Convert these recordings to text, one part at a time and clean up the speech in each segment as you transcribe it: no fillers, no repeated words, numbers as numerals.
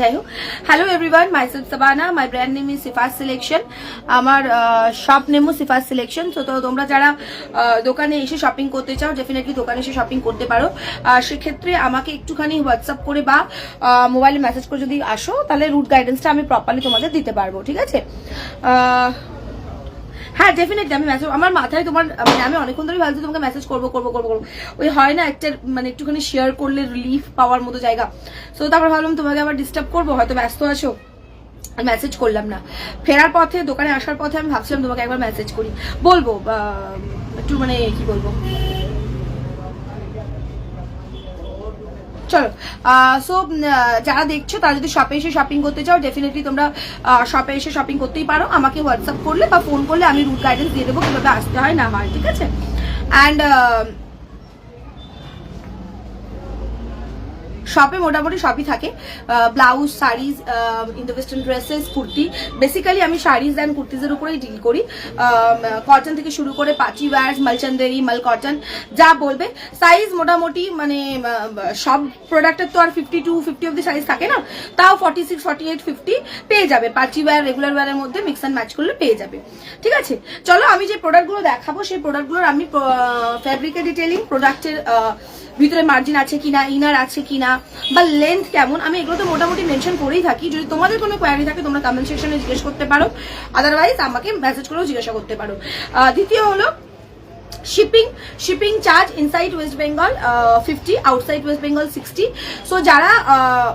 যাই হোক, hello everyone, myself Sabana, my brand name is Sifas selection. আমার শপ নেমও সিফাস সিলেকশন। তো তোমরা যারা দোকানে এসে শপিং করতে চাও, ডেফিনেটলি দোকানে এসে শপিং করতে পারো। সেক্ষেত্রে আমাকে একটুখানি হোয়াটসঅ্যাপ করে বা মোবাইলে মেসেজ করে যদি আসো, তাহলে রুট গাইডেন্সটা আমি প্রপারলি তোমাদের দিতে পারবো, ঠিক আছে? হ্যাঁ, ডেফিনেটলি আমি মেসেজ, আমার মাথায় তোমার মানে আমি অনেকক্ষণ ধরে ভাবছি তোমাকে মেসেজ করবো। ওই হয় না একটা মানে একটুখানি শেয়ার করলে রিলিফ পাওয়ার মতো জায়গা। সো তারপর ভাবলাম তোমাকে আবার ডিস্টার্ব করবো, হয়তো ব্যস্ত আছো, মেসেজ করলাম না। ফেরার পথে, দোকানে আসার পথে আমি ভাবছিলাম তোমাকে একবার মেসেজ করি, বলবো একটু মানে কি বলবো। চলো, সো যারা দেখছো তারা যদি শপে এসে শপিং করতে চাও, ডেফিনেটলি তোমরা শপে এসে শপিং করতেই পারো। আমাকে হোয়াটসঅ্যাপ করলে বা ফোন করলে আমি রুট গাইডেন্স দিয়ে দেবো কিভাবে আসতে হয় না হয়, ঠিক আছে? অ্যান্ড শপে মোটামুটি সবই থাকে, blouse, saris, Indo western dresses, kurti. Basically আমি শাড়িজ অ্যান্ড কুর্তিজের উপরেই ডিল করি। কটন থেকে শুরু করে পাচি ওয়্যার্স, মালচন্দেরি, মাল কটন, যা বলবে। সাইজ মোটামুটি মানে সব প্রোডাক্টের তো আর 50 অব্দি সাইজ থাকে না, তাও 46, 48, 50 পেয়ে যাবে। পাচি ওয়্যার, রেগুলার ওয়্যারের মধ্যে মিক্স অ্যান্ড ম্যাচ করলে পেয়ে যাবে, ঠিক আছে? চলো, আমি যে প্রোডাক্টগুলো দেখাবো সেই প্রোডাক্টগুলোর আমি ফ্যাব্রিকের ডিটেলিং, প্রোডাক্টের ভিতরে মার্জিন আছে কিনা, ইনার আছে কিনা, বা লেন্থ কেমন, আমি এগুলো তো মোটামুটি মেনশন করেই থাকি। যদি তোমাদের কোনো কোয়ারি থাকে তোমরা কমেন্ট সেকশনে জিজ্ঞেস করতে পারো, আদারওয়াইজ আমাকে মেসেজ করেও জিজ্ঞাসা করতে পারো। দ্বিতীয় হলো shipping charge. Inside West Bengal 50, outside West Bengal 60। So যারা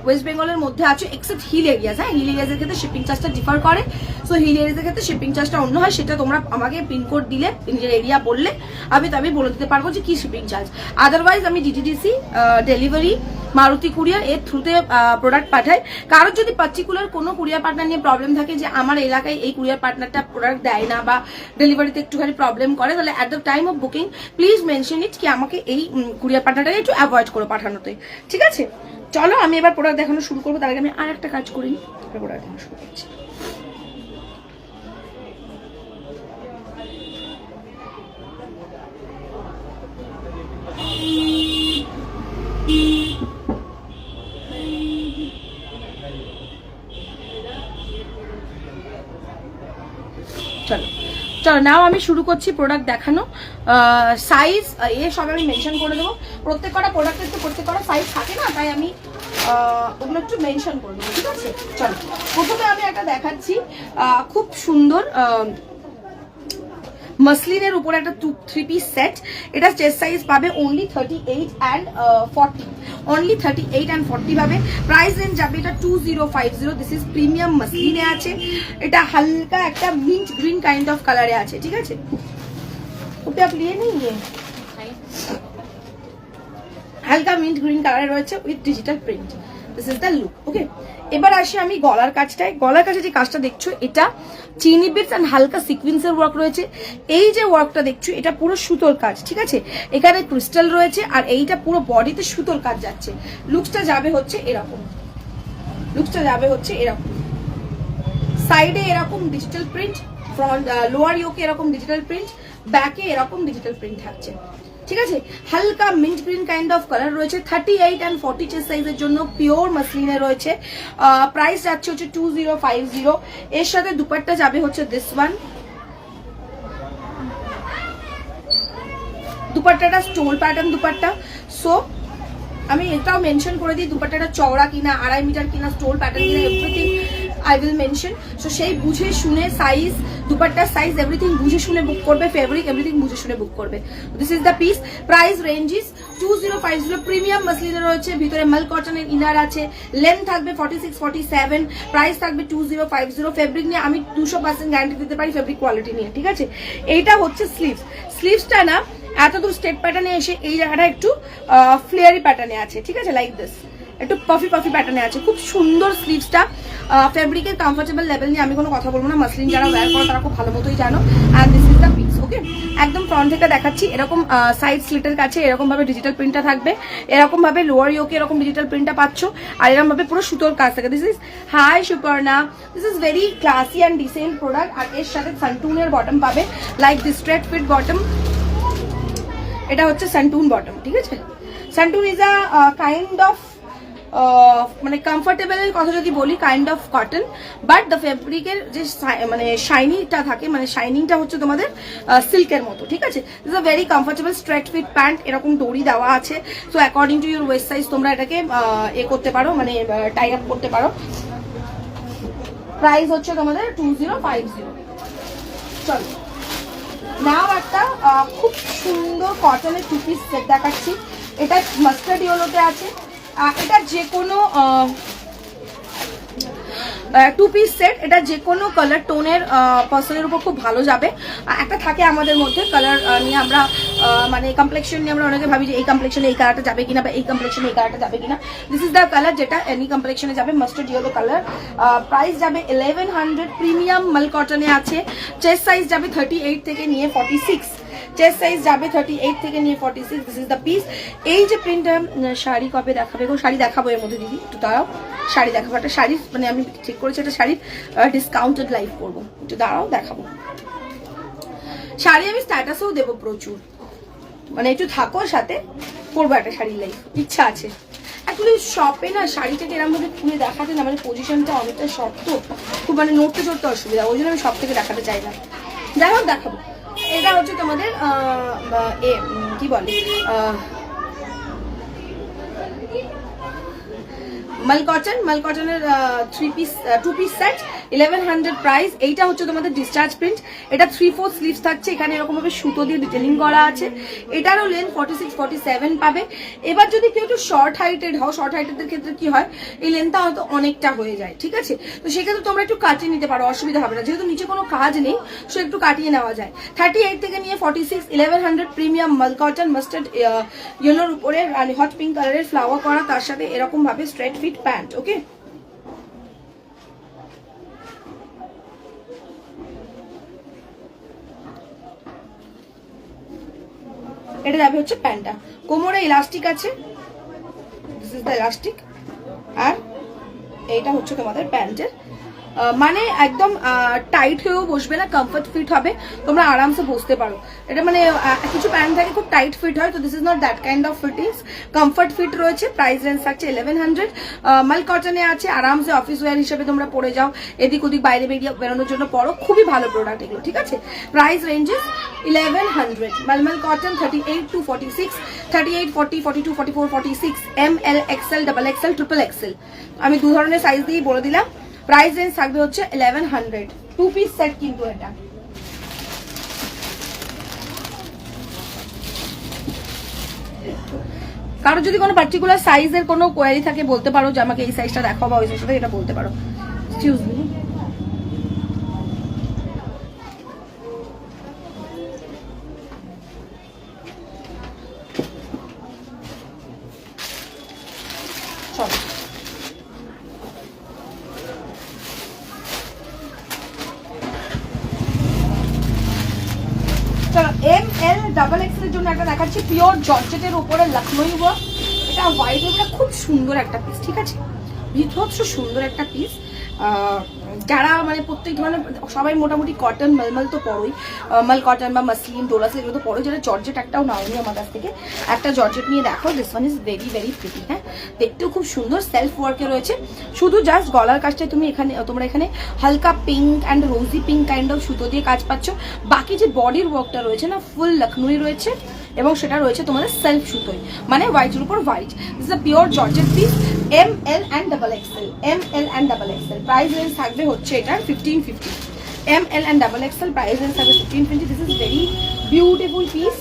ওয়েস্ট বেঙ্গলের মধ্যে আছে এক্সেপ্ট হিল এরিয়াজ, হ্যাঁ, হিল এরিয়াজের ক্ষেত্রে শিপিং চার্জটা ডিফার করে। সো হিল এরিয়াজের ক্ষেত্রে শিপিং চার্জটা অন্য হয়, সেটা তোমরা আমাকে পিনকোড দিলে, নিজের এরিয়া বললে আমি তবে বলে দিতে পারবো যে কি শিপিং চার্জ। আদারওয়াইজ আমি ডিটিডিসি, ডেলিভারি, মারুতি কুরিয়ার এর থ্রুতে প্রোডাক্ট পাঠাই। কারোর যদি পার্টিকুলার কোনো কুরিয়ার পার্টনার নিয়ে প্রবলেম থাকে যে আমার এলাকায় এই কুরিয়ার পার্টনারটা প্রোডাক্ট দেয় না বা ডেলিভারিতে একটুখানি প্রবলেম করে, তাহলে at the time of booking please mention it কি আমাকে এই কুরিয়ার পার্টনারটাকে একটু অ্যাভয়েড করে পাঠানোতে, ঠিক আছে? চলো, আমি এবার প্রোডাক্ট দেখানো শুরু করবো। তার আগে আমি আর একটা কাজ করি, প্রোডাক্ট দেখানো শুরু করছি। চলো নাও আমি শুরু করছি প্রোডাক্ট দেখানো। সাইজ সব আমি মেনশন করে দেবো। প্রত্যেক কটা প্রোডাক্টের তো প্রত্যেক কটা সাইজ থাকে না, তাই আমি ওগুলো একটু মেনশন করে দেবো, ঠিক আছে? চলো, প্রথমে আমি একটা দেখাচ্ছি খুব সুন্দর মাসলিনের উপরে একটা 3 পিস সেট। এটা চেস্ট সাইজ পাবে অনলি 38 অ্যান্ড 40, অনলি 38 অ্যান্ড 40 পাবে। প্রাইস রেঞ্জ যাবে এটা 2050। দিস ইজ প্রিমিয়াম মাসলিনে আছে। এটা হালকা একটা মিন্ট গ্রিন কাইন্ড অফ কালারে আছে, ঠিক আছে? ওটা আপনি নিয়ে হালকা মিন্ট গ্রিন কালারে রয়েছে with digital print. This is the look, okay? এবার আসি আমি গলার কাজটায়। গলার কাছে যে কাজটা দেখছো এটা চিনি বিটস অ্যান্ড হালকা সিকোয়েন্সের ওয়ার্ক রয়েছে। এই যে ওয়ার্কটা দেখছো এটা পুরো সুতোর কাজ, ঠিক আছে? এখানে ক্রিস্টাল রয়েছে আর এইটা পুরো বডিতে সুতোর কাজ যাচ্ছে। লুকসটা যাবে হচ্ছে এরকম, সাইডে এরকম ডিজিটাল প্রিন্ট, ফ্রন্ট লোয়ার ইয়োকে এরকম ডিজিটাল প্রিন্ট, ব্যাকে এরকম ডিজিটাল প্রিন্ট থাকছে, ঠিক আছে? হালকা mint green kind of colour রয়েছে। 38 অ্যান্ড 40 চেস্ট সাইজের জন্য পিওর মাসলিনে রয়েছে। প্রাইস যাচ্ছে হচ্ছে 2050। এর সাথে দুপাট্টা যাবে হচ্ছে দিস ওয়ান। দুপাট্টাটা স্টোল প্যাটার্ন দুপাট্টা। সো আমি এটাও মেনশন করে দিই দুপাট্টাটা চওড়া কিনা, 2.5 মিটার কিনা, স্টোল প্যাটার্ন কিনা, everything I will mention. So সেই বুঝে শুনে সাইজ, দুপাট্টার সাইজ, এভরিথিং বুঝে শুনে বুক করবে, ফেব্রিক এভরিথিং বুঝে শুনে বুক করবে। This is the piece. Price range is 2050। Premium মাসলিনে রয়েছে, ভিতরে মাল কটনের ইনার আছে, লেন্থ থাকবে 46, 47, প্রাইস থাকবে 2050। ফেব্রিক নিয়ে আমি 200% গ্যারান্টি দিতে পারি, ফেব্রিক কোয়ালিটি নিয়ে, ঠিক আছে? এইটা হচ্ছে স্লিভসটা না এত দূর স্টেপ প্যাটার্নে এসে এই জায়গাটা একটু ফ্লেয়ারি প্যাটার্নে আছে, ঠিক আছে? লাইক দিস, একটু পাফি প্যাটার্নে আছে। খুব সুন্দর স্লিভসটা। ফেব্রিকের কমফোর্টেবল লেভেল নিয়ে আমি কোনো কথা বলবো না, মাসলিন যারা ওয়্যার করো তারা খুব ভালো মতোই জানো। And this is the piece, okay? একদম ফ্রন্ট থেকে দেখাচ্ছি। এরকম সাইড স্লিটের কাছে এরকম ভাবে ডিজিটাল প্রিন্টটা থাকবে, এরকম ভাবে লোয়ার ইয়োকে এরকম ডিজিটাল প্রিন্টটা পাচ্ছ, আর এরকম ভাবে পুরো সুতোর কাজ থাকে। দিস ইজ হাই সুপারনা, this is very classy and decent product. আর এর সাথে সানটুনের বটম পাবে, like this straight fit bottom. এটা হচ্ছে সানটুন বটম, ঠিক আছে? Santoon is a kind of মানে কমফোর্টেবলের কথা যদি বলি, kind of cotton, but the ফেব্রিকের যে মানে শাইনিংটা থাকে, মানে শাইনিংটা হচ্ছে তোমাদের সিল্কের মতো, ঠিক আছে। This a very comfortable straight fit pant, এরকম দড়ি দেওয়া আছে। So according to your waist size তোমরা এটাকে করতে পারো, মানে টাই আপ করতে পারো। প্রাইস হচ্ছে তোমাদের 2050। চলো নাও একটা খুব সুন্দর কটনের 2 পিস সেট দেখাচ্ছি। এটা মাস্টার্ড ইয়েলোতে আছে। এটা যে কোনো 2 পিস সেট, এটা যে কোনো কালার টোনের পার্সনের উপর খুব ভালো যাবে। একটা থাকে আমাদের মধ্যে কালার নিয়ে আমরা মানে কমপ্লেকশন নিয়ে আমরা অনেকে ভাবি যে এই কমপ্লেকশনে এই কালারটা যাবে কিনা বা এই কমপ্লেকশনে এই কালারটা যাবে কিনা। দিস ইজ দ্য কালার যেটা এনি কমপ্লেকশনে যাবে, মাস্টার্ড ইয়েলো কালার। প্রাইস যাবে 1100, প্রিমিয়াম মাল কটনে আছে। চেস্ট সাইজ যাবে 38 থেকে নিয়ে 46, চেস্ট সাইজ যাবে 38 থেকে নিয়ে 46। This is the piece. এই যে প্রিন্টটা, শাড়ি কবে দেখাবে গো? শাড়ি দেখাবো এর মধ্যে দিদি, একটু দাঁড়াও। শাড়ি দেখাবো, একটা শাড়ি মানে আমি ঠিক করেছি একটা শাড়ির ডিসকাউন্টেড লাইভ করবো, একটু দাঁড়াও দেখাবো। শাড়ি আমি স্ট্যাটাসেও দেবো প্রচুর, মানে একটু থাকো সাথে, করবো একটা শাড়ির লাইভ, ইচ্ছা আছে। অ্যাকচুয়ালি শপে না শাড়িটাকে এরকম ভাবে খুলে দেখাতে না, মানে পজিশনটা অনেকটা শক্ত, খুব মানে নড়তে চড়তে অসুবিধা, ওই জন্য আমি সব থেকে দেখাতে চাই না। যাই হোক দেখাবো। এটা হচ্ছে তোমাদের কি বলে মালকটনের 2 পিস সেট, 1100 প্রাইস। এইটা হচ্ছে তোমাদের ডিসচার্জ প্রিন্ট। এটা 3/4 স্লিভস থাকছে, এখানে এরকম ভাবে সুতো দিয়ে ডিটেলিং করা আছে। এটারও লেন্থ 46, 47 পাবে। এবার যদি কেউ একটু শর্ট হাইটেড হও, শর্ট হাইটেডের ক্ষেত্রে কি হয়, এই লেন্থটা হয়তো অনেকটা হয়ে যায়, ঠিক আছে। তো সেক্ষেত্রে তোমরা একটু কাটিয়ে নিতে পারো, অসুবিধা হবে না, যেহেতু নিচে কোনো কাজ নেই, সো একটু কাটিয়ে নেওয়া যায়। 38 থেকে নিয়ে 46, 1100 প্রিমিয়াম মালকটন, মাস্টার্ড ইয়েলোর উপরে হট পিঙ্ক কালারের ফ্লাওয়ার করা, তার সাথে এরকম ভাবে স্ট্রেট ফিট প্যান্ট। ওকে, এটা যাবে হচ্ছে প্যান্টটা, কোমরে ইলাস্টিক আছে, দিস ইজ দ্য ইলাস্টিক, আর এইটা হচ্ছে তোমাদের প্যান্টের মানে একদম টাইট হয়েও বসবে না, কমফর্ট ফিট হবে, তোমরা আরামসে বসতে পারো। এটা মানে কিছু প্যান্ট থাকে খুব টাইট ফিট হয়, তো this is not that kind of fittings, comfort fit রয়েছে। প্রাইস রেঞ্জ থাকছে 1100, মাল কটনে আছে, আরামসে অফিস ওয়্যার হিসেবে তোমরা পরে যাও, এদিক ওদিক বাইরে বেরোনোর জন্য পরো, খুবই ভালো প্রোডাক্ট এগুলো, ঠিক আছে। Price ranges 1100, mulmul cotton 38 to 46, 38, 40, 42, 44, 46, ML, XL, XXL, XXL। আমি 2 ধরনের সাইজ দিয়েই বলে দিলাম। প্রাইস রেঞ্জ থাকবে হচ্ছে 1100, 2 পিস সেট কিন্তু এটা। কারো যদি কোনো পার্টিকুলার সাইজের কোনো কোয়ারি থাকে বলতে পারো যে আমাকে এই সাইজটা দেখাও বা ওই সাইজটা, এটা বলতে পারো। এক্সকিউজ মি, চলো ML, XXL এর জন্য একটা দেখাচ্ছি, পিওর জর্জেটের উপরে লখনৌ ওয়ার্ক। এটা হোয়াইট উপরে খুব সুন্দর একটা পিস, ঠিক আছে, বিভৎস সুন্দর একটা পিস। যারা মানে প্রত্যেক ধরনের সবাই মোটামুটি কটন মালমাল তো পরোই, মাল কটন বা মাসলিন ডোলা সিল্ক এগুলো তো পরোই, যারা জর্জেট একটাও নাওনি আমার কাছ থেকে, একটা জর্জেট নিয়ে দেখো। This one is very very pretty, হ্যাঁ, দেখতেও খুব সুন্দর, সেলফ ওয়ার্কে রয়েছে। শুধু জাস্ট গলার কাজটায় তুমি তোমরা এখানে হালকা pink and rosy pink kind of সুতো দিয়ে কাজ পাচ্ছ। বাকি যে বডির ওয়ার্কটা রয়েছে না, ফুল লখনৌই রয়েছে, এবং সেটা রয়েছে তোমাদের সেলফ সুতোই, মানে হোয়াইটের উপর white. This is a pure georgette piece, ML and XXL, ML and XXL। Price range থাকবে হচ্ছে এটার 1550, ML and XXL price range থাকবে 1550। This is very beautiful piece.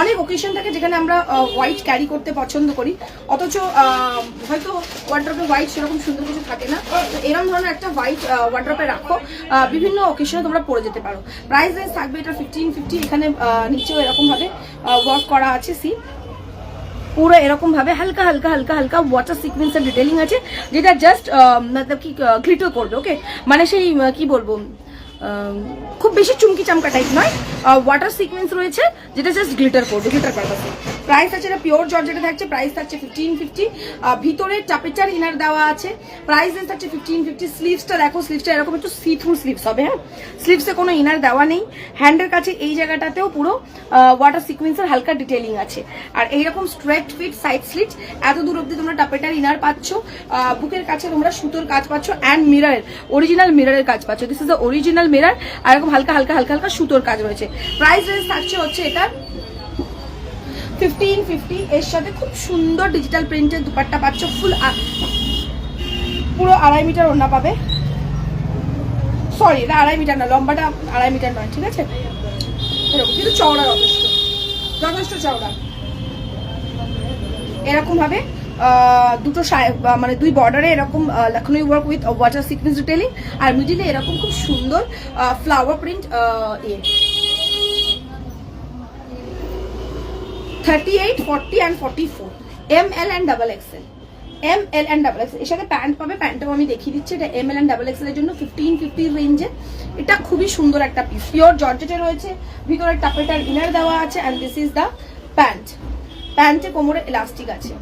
অনেক ওকেশন থাকে যেখানে আমরা হোয়াইট ক্যারি করতে পছন্দ করি, অথচ হয়তো ওয়ার্ড্রপে হোয়াইট সেরকম সুন্দর কিছু থাকে না, তো এরকম ধরনের একটা হোয়াইট ওয়ার্ড্রপে রাখো, বিভিন্ন ওকেশনে তোমরা পরে যেতে পারো। প্রাইস রেঞ্জ থাকবে এটা 1550। এখানে নিচেও এরকম ভাবে ওয়ার্ক করা আছে, সি পুরো এরকম ভাবে হালকা হালকা হালকা হালকা ওয়াটার সিকোয়েন্সের ডিটেলিং আছে, যেটা জাস্ট কি গ্লিটার করবে। ওকে, মানে সেই কি বলবো, খুব বেশি চুমকি চামকা টাইপ নয়, ওয়াটার সিকোয়েন্স রয়েছে যেটা জাস্ট গ্লিটার করবে, গ্লিটার পারপাসে। প্রাইস আছে এটা পিওর জর্জেটে থাকছে, প্রাইস থাকছে 1550। ভিতরে টাপেচার ইনার দেওয়া আছে, প্রাইস রেঞ্জ থাকছে 1550। স্লিভসটা দেখো, স্লিভসটা এরকম একটু সি থ্রু স্লিভস হবে, হ্যাঁ, স্লিভসে কোনো ইনার দেওয়া নেই। হ্যান্ডের কাছে এই জায়গাটাতেও পুরো ওয়াটার সিকোয়েন্সের হালকা ডিটেলিং আছে। আর এইরকম স্ট্রেট ফিট সাইড স্লিট, এত দূর অব্দি তোমরা টাপেটার ইনার পাচ্ছ। বুকের কাছে তোমরা সুতোর কাজ পাচ্ছ অ্যান্ড মিররের, অরিজিনাল মিররের কাজ পাচ্ছ। This is the original mirror, আর এরকম হালকা হালকা হালকা হালকা সুতোর কাজ রয়েছে। প্রাইস রেঞ্জ থাকছে হচ্ছে এটা 1550। এর সাথে খুব সুন্দর ডিজিটাল প্রিন্টের দুপাট্টা পাচ্ছ, ফুল পুরো 2.5 মিটার ওড়না পাবে। সরি, এটা 2.5 মিটার না, লম্বাটা 2.5 মিটার নয়, ঠিক আছে, এরকম কিন্তু চওড়া যথেষ্ট, যথেষ্ট চওড়া। এরকম ভাবে দুটো মানে দুই বর্ডারে এরকম Lucknow work with water sequence detailing, আর মিডিলে এরকম খুব সুন্দর flower print. 38, 40 and 44, ML and XXL, ML and XXL। এর সাথে প্যান্ট পাবে, প্যান্টটাও আমি দেখিয়ে দিচ্ছি। এটা ML and XXL এর জন্য 1550 রেঞ্জে। এটা খুবই সুন্দর একটা পিস, পিওর জর্জেটে রয়েছে, ভিতরে টাপেটার ইনার দেওয়া আছে, and this is the pant. প্যান্টে কোমরে ইলাস্টিক আছে,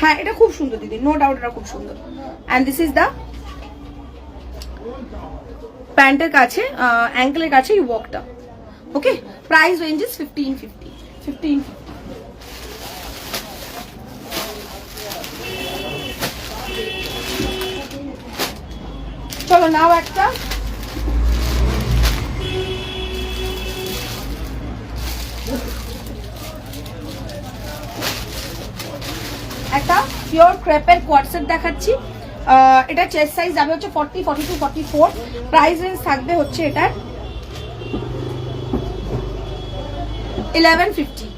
হ্যাঁ এটা খুব সুন্দর দিদি, নো ডাউট এটা খুব সুন্দর। অ্যান্ড দিস ইজ দ্য প্যান্টের কাছে অ্যাঙ্কেলের কাছে এই ওয়ার্কটা। ওকে, প্রাইস রেঞ্জ ইজ 1550, 1550। চলো নাও একটা পিওর ক্রেপের কোয়ার্ড সেট দেখাচ্ছি। এটা চেস্ট সাইজ যাবে হচ্ছে 40, 42, 44। প্রাইস রেঞ্জ থাকবে হচ্ছে এটার 1150।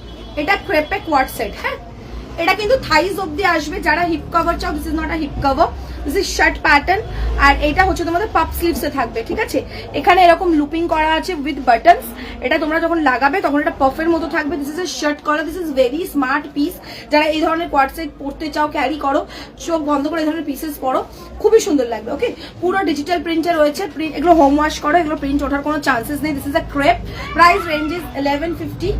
এটা ক্রেপে কোয়ার্ড সেট, হ্যাঁ, এটা কিন্তু থাইজ অব্দি আসবে। যারা হিপ কভার চাও, this is not a hip cover, this is shirt pattern. আর এটা হচ্ছে তোমাদের পাপ স্লিভসে থাকবে, ঠিক আছে। এখানে এরকম লুপিং করা আছে উইথ বাটনস। এটা তোমরা যখন লাগাবে তখন এটা পাফের মতো থাকবে। This is a shirt collar, this is very smart piece. যারা এই ধরনের কোয়ার্ড সেট পরতে চাও, ক্যারি করো, চোখ বন্ধ করে এই ধরনের পিসেস পরো, খুবই সুন্দর লাগবে। ওকে, পুরো ডিজিটাল প্রিন্টে রয়েছে, এগুলো হোম ওয়াশ করো, এগুলো প্রিন্ট ওঠার কোনো চান্সেস নেই। This is a crepe, price range is 1150।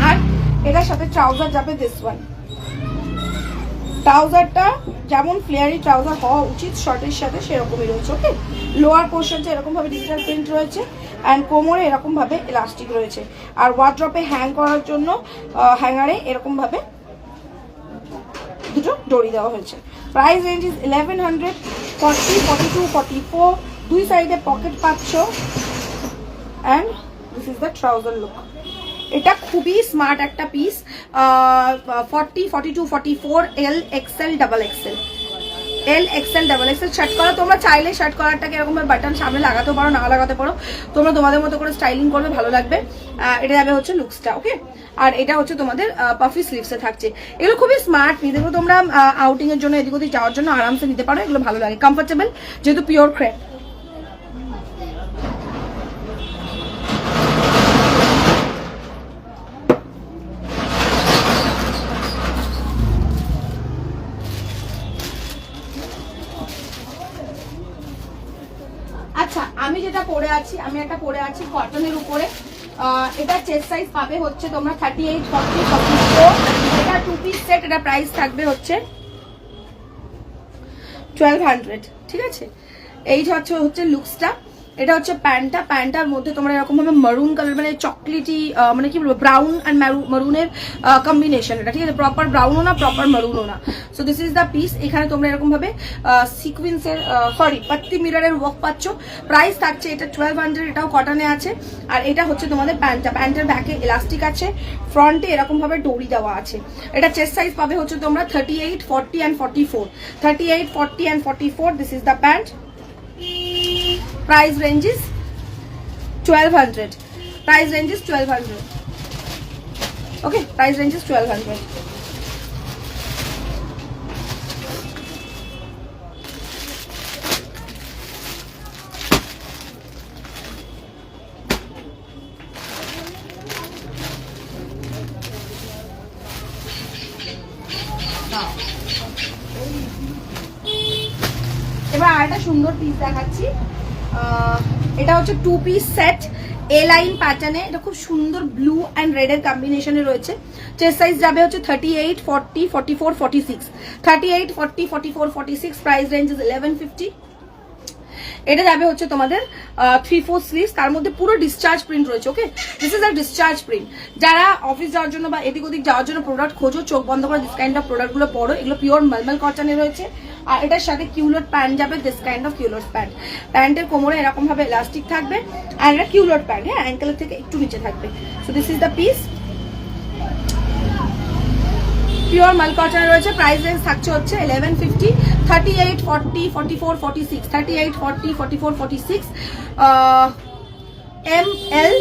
আর এটার সাথে ট্রাউজার যাবে দিস ওয়ান। ট্রাউজারটা যেমন ফ্লেয়ারি ট্রাউজার হওয়া উচিত শর্টের সাথে, সেরকমই রয়েছে। ওকে, লোয়ার পোর্শনটা এরকম ভাবে ডিজিটাল প্রিন্ট রয়েছে, অ্যান্ড কোমরে এরকম ভাবে ইলাস্টিক রয়েছে। আর ওয়ার্ড্রপে হ্যাং করার জন্য হ্যাঙ্গারে এরকম ভাবে দুটো দড়ি দেওয়া হয়েছে। Price range is 1100, 40, 42, 44। দুই সাইডে পকেট পাচ্ছ, and this is the trouser look. এটা খুবই স্মার্ট একটা পিস। 40, 42, 44, L, XL, XXL, L, XL, XXL। Shirt collar তোমরা চাইলে শার্ট কলারটাকে এরকম বাটন সামনে লাগাতে পারো, না লাগাতে পারো, তোমরা তোমাদের মতো করে স্টাইলিং করবে, ভালো লাগবে। এটা যাবে হচ্ছে লুকসটা। ওকে, আর এটা হচ্ছে তোমাদের পাফি স্লিভসে থাকছে। এগুলো খুবই স্মার্ট পিস, এগুলো তোমরা আউটিং এর জন্য, এদিক ওদিক যাওয়ার জন্য আরামসে নিতে পারো। এগুলো ভালো লাগে, কমফোর্টেবল, যেহেতু পিওর ক্রেপ। আচ্ছা, আমি যেটা পরে আছি, আমি একটা পরে আছি কটনের উপরে। এটা চেস্ট সাইজ পাবে হচ্ছে তোমরা 38, 40, 44। এটা 2 পিস সেট, এটা প্রাইস থাকবে হচ্ছে 1200, ঠিক আছে। এই হচ্ছে লুকসটা। এটা হচ্ছে প্যান্টটা, প্যান্টটার মধ্যে তোমরা এরকম ভাবে মারুন কালার, মানে চকলেটি, মানে কি বলবো, ব্রাউন অ্যান্ড মারুনের কম্বিনেশন এটা, ঠিক আছে, প্রপার ব্রাউনও না, প্রপার মারুনও না। So this is the piece. এখানে তোমরা এরকম ভাবে সিকুয়েন্সের পাত্তি মিররের ওয়ার্ক পাচ্ছ। প্রাইস থাকছে এটা 1200, এটাও কটনে আছে। আর এটা হচ্ছে তোমাদের প্যান্টটা, প্যান্টের ব্যাকে ইলাস্টিক আছে, ফ্রন্টে এরকম ভাবে ডোরি দেওয়া আছে। এটা চেস্ট সাইজ পাবে হচ্ছে তোমরা 38, 40 and 44, 38, 40 and 44। This is the pant. Price range is 1200. Price range is 1200. Okay, price range is 1200. এবার আরেকটা সুন্দর পিস দেখাচ্ছি। এটা হচ্ছে 2 পিস সেট এ লাইন প্যাটার্নে, এটা খুব সুন্দর ব্লু অ্যান্ড রেড এর কম্বিনেশনে রয়েছে। চেস্ট সাইজ যাবে হচ্ছে 38, 40, 44, 46, 38, 40, 44, 46, প্রাইস রেঞ্জ ইজ 1150। এটা যাবে হচ্ছে তোমাদের 3/4 স্লিভস, তার মধ্যে পুরো ডিসচার্জ প্রিন্ট রয়েছে। Okay, this is a discharge print. যারা অফিস যাওয়ার জন্য বা এদিক ওদিক যাওয়ার জন্য প্রোডাক্ট খোঁজো, চোখ বন্ধ করে দিস কাইন্ড অফ প্রোডাক্টগুলো পড়ো। এগুলো পিওর মালমাল কটনে রয়েছে। আর এটার সাথে কিউলোড প্যান্ট যাবে, দিস কাইন্ড অফ কিউলোড প্যান্ট। প্যান্টের কোমরে এরকম ভাবে ইলাস্টিক থাকবে, আর এটা কিউলোড প্যান্ট, হ্যাঁ, অ্যাঙ্কেলের থেকে একটু নিচে থাকবে। So this is the piece, pure মাল কটন রয়েছে। প্রাইস রেঞ্জ থাকছে হচ্ছে 1150, 38, 40, 44, 46, 38, 40, 44, 46, ML